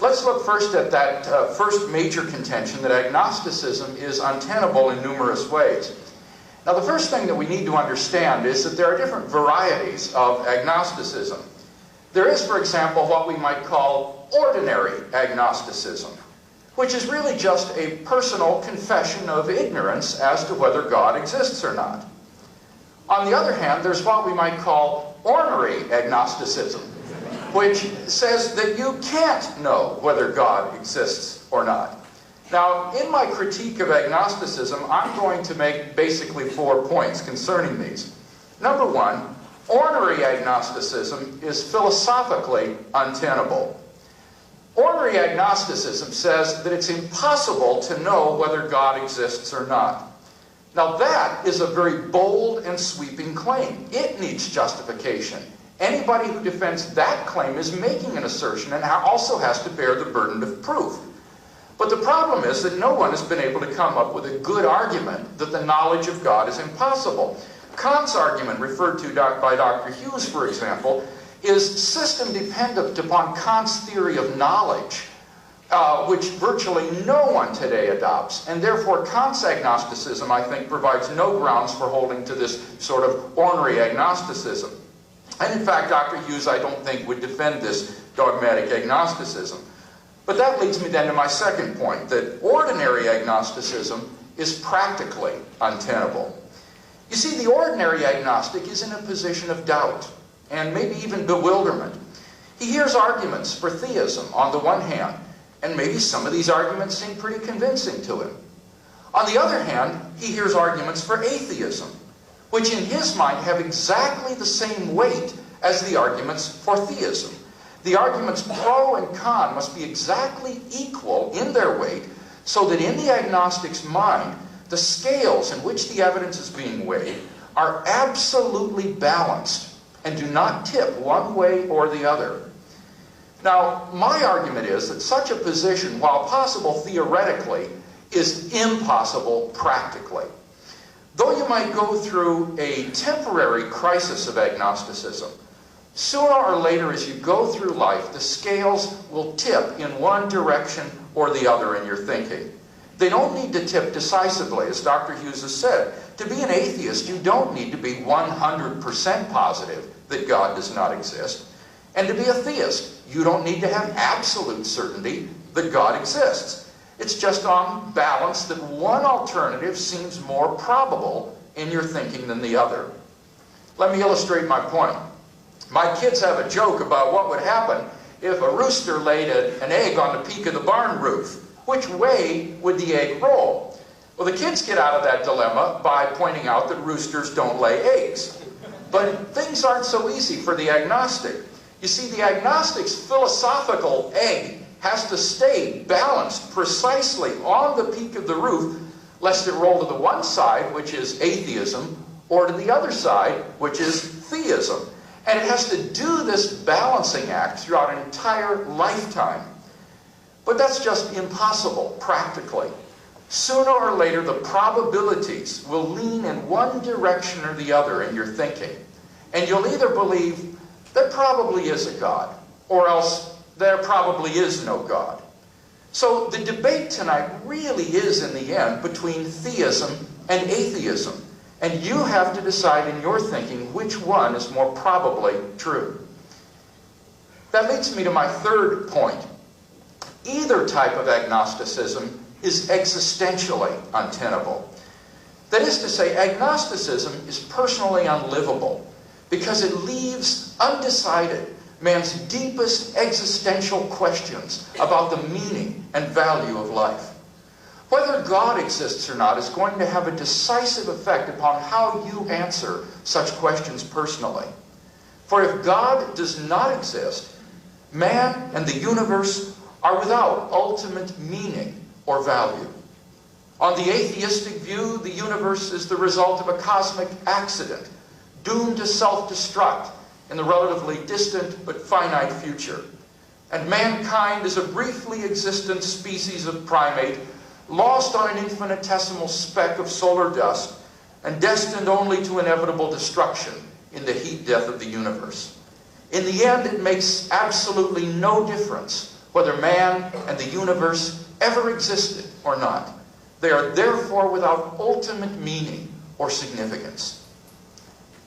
Let's look first at that first major contention, that agnosticism is untenable in numerous ways. Now, the first thing that we need to understand is that there are different varieties of agnosticism. There is, for example, what we might call ordinary agnosticism, which is really just a personal confession of ignorance as to whether God exists or not. On the other hand, there's what we might call ornery agnosticism, which says that you can't know whether God exists or not. Now, in my critique of agnosticism, I'm going to make basically 4 points concerning these. Number one, ornery agnosticism is philosophically untenable. Ornery agnosticism says that it's impossible to know whether God exists or not. Now, that is a very bold and sweeping claim. It needs justification. Anybody who defends that claim is making an assertion and also has to bear the burden of proof. But the problem is that no one has been able to come up with a good argument that the knowledge of God is impossible. Kant's argument, referred to by Dr. Hughes, for example, is system-dependent upon Kant's theory of knowledge, which virtually no one today adopts. And therefore, Kant's agnosticism, I think, provides no grounds for holding to this sort of ornery agnosticism. And in fact, Dr. Hughes, I don't think, would defend this dogmatic agnosticism. But that leads me then to my second point, that ordinary agnosticism is practically untenable. You see, the ordinary agnostic is in a position of doubt, and maybe even bewilderment. He hears arguments for theism on the one hand, and maybe some of these arguments seem pretty convincing to him. On the other hand, he hears arguments for atheism, which in his mind have exactly the same weight as the arguments for theism. The arguments pro and con must be exactly equal in their weight, so that in the agnostic's mind, the scales in which the evidence is being weighed are absolutely balanced and do not tip one way or the other. Now, my argument is that such a position, while possible theoretically, is impossible practically. Though you might go through a temporary crisis of agnosticism, sooner or later as you go through life, the scales will tip in one direction or the other in your thinking. They don't need to tip decisively, as Dr. Hughes has said. To be an atheist, you don't need to be 100% positive that God does not exist. And to be a theist, you don't need to have absolute certainty that God exists. It's just on balance that one alternative seems more probable in your thinking than the other. Let me illustrate my point. My kids have a joke about what would happen if a rooster laid an egg on the peak of the barn roof. Which way would the egg roll? Well, the kids get out of that dilemma by pointing out that roosters don't lay eggs. But things aren't so easy for the agnostic. You see, the agnostic's philosophical egg has to stay balanced precisely on the peak of the roof, lest it roll to the one side, which is atheism, or to the other side, which is theism. And it has to do this balancing act throughout an entire lifetime. But that's just impossible, practically. Sooner or later, the probabilities will lean in one direction or the other in your thinking. And you'll either believe there probably is a God, or else there probably is no God. So the debate tonight really is, in the end, between theism and atheism. And you have to decide in your thinking which one is more probably true. That leads me to my third point. Either type of agnosticism is existentially untenable. That is to say, agnosticism is personally unlivable because it leaves undecided man's deepest existential questions about the meaning and value of life. Whether God exists or not is going to have a decisive effect upon how you answer such questions personally. For if God does not exist, man and the universe are without ultimate meaning or value. On the atheistic view, the universe is the result of a cosmic accident, doomed to self-destruct in the relatively distant but finite future. And mankind is a briefly existent species of primate, lost on an infinitesimal speck of solar dust, and destined only to inevitable destruction in the heat death of the universe. In the end, it makes absolutely no difference whether man and the universe ever existed or not. They are therefore without ultimate meaning or significance.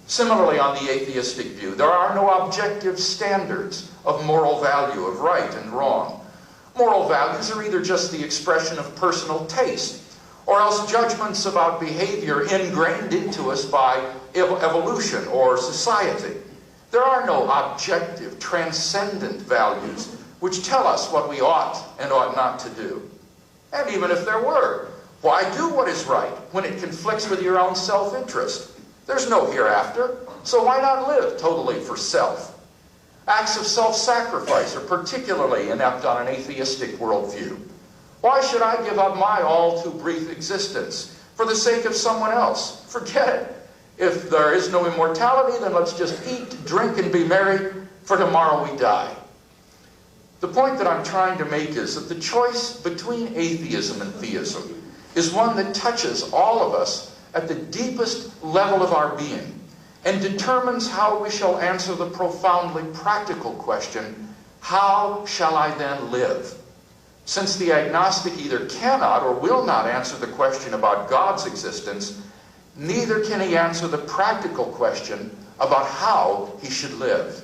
Similarly, on the atheistic view, there are no objective standards of moral value, of right and wrong. Moral values are either just the expression of personal taste, or else judgments about behavior ingrained into us by evolution or society. There are no objective, transcendent values which tell us what we ought and ought not to do. And even if there were, why do what is right when it conflicts with your own self-interest? There's no hereafter, so why not live totally for self? Acts of self-sacrifice are particularly inept on an atheistic worldview. Why should I give up my all too brief existence for the sake of someone else? Forget it. If there is no immortality, then let's just eat, drink, and be merry, for tomorrow we die. The point that I'm trying to make is that the choice between atheism and theism is one that touches all of us at the deepest level of our being and determines how we shall answer the profoundly practical question, how shall I then live? Since the agnostic either cannot or will not answer the question about God's existence, neither can he answer the practical question about how he should live.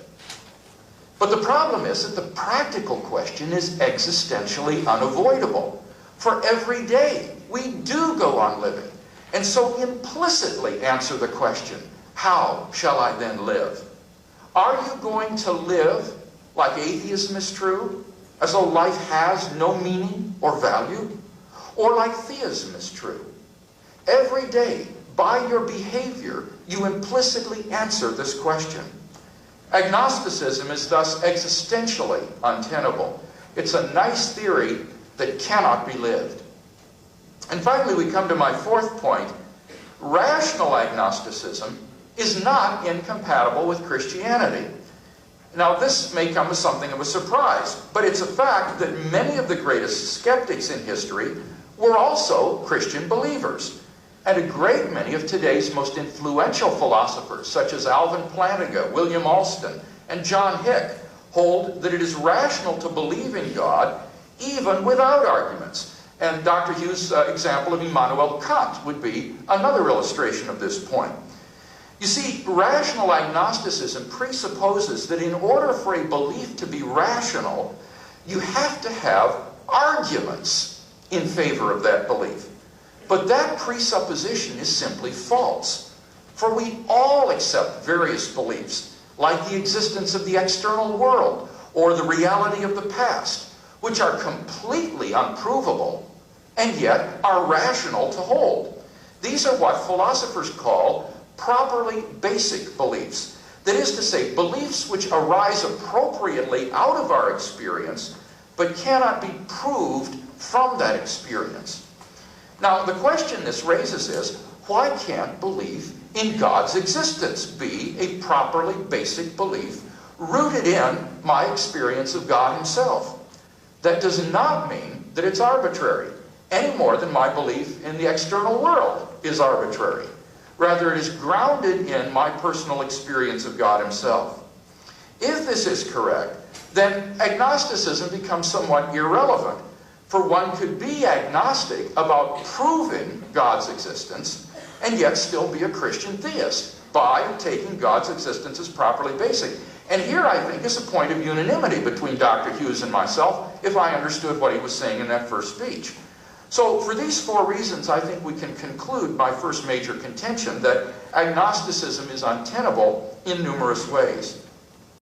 But the problem is that the practical question is existentially unavoidable. For every day we do go on living, and so implicitly answer the question, how shall I then live? Are you going to live like atheism is true, as though life has no meaning or value? Or like theism is true? Every day, by your behavior, you implicitly answer this question. Agnosticism is thus existentially untenable. It's a nice theory that cannot be lived. And finally, we come to my fourth point. Rational agnosticism is not incompatible with Christianity. Now, this may come as something of a surprise, but it's a fact that many of the greatest skeptics in history were also Christian believers. And a great many of today's most influential philosophers, such as Alvin Plantinga, William Alston, and John Hick, hold that it is rational to believe in God even without arguments. And Dr. Hughes' example of Immanuel Kant would be another illustration of this point. You see, rational agnosticism presupposes that in order for a belief to be rational, you have to have arguments in favor of that belief. But that presupposition is simply false. For we all accept various beliefs, like the existence of the external world or the reality of the past, which are completely unprovable and yet are rational to hold. These are what philosophers call properly basic beliefs. That is to say, beliefs which arise appropriately out of our experience, but cannot be proved from that experience. Now, the question this raises is, why can't belief in God's existence be a properly basic belief rooted in my experience of God himself? That does not mean that it's arbitrary, any more than my belief in the external world is arbitrary. Rather, it is grounded in my personal experience of God himself. If this is correct, then agnosticism becomes somewhat irrelevant, for one could be agnostic about proving God's existence and yet still be a Christian theist by taking God's existence as properly basic. And here, I think, is a point of unanimity between Dr. Hughes and myself, if I understood what he was saying in that first speech. So, for these four reasons, I think we can conclude my first major contention that agnosticism is untenable in numerous ways.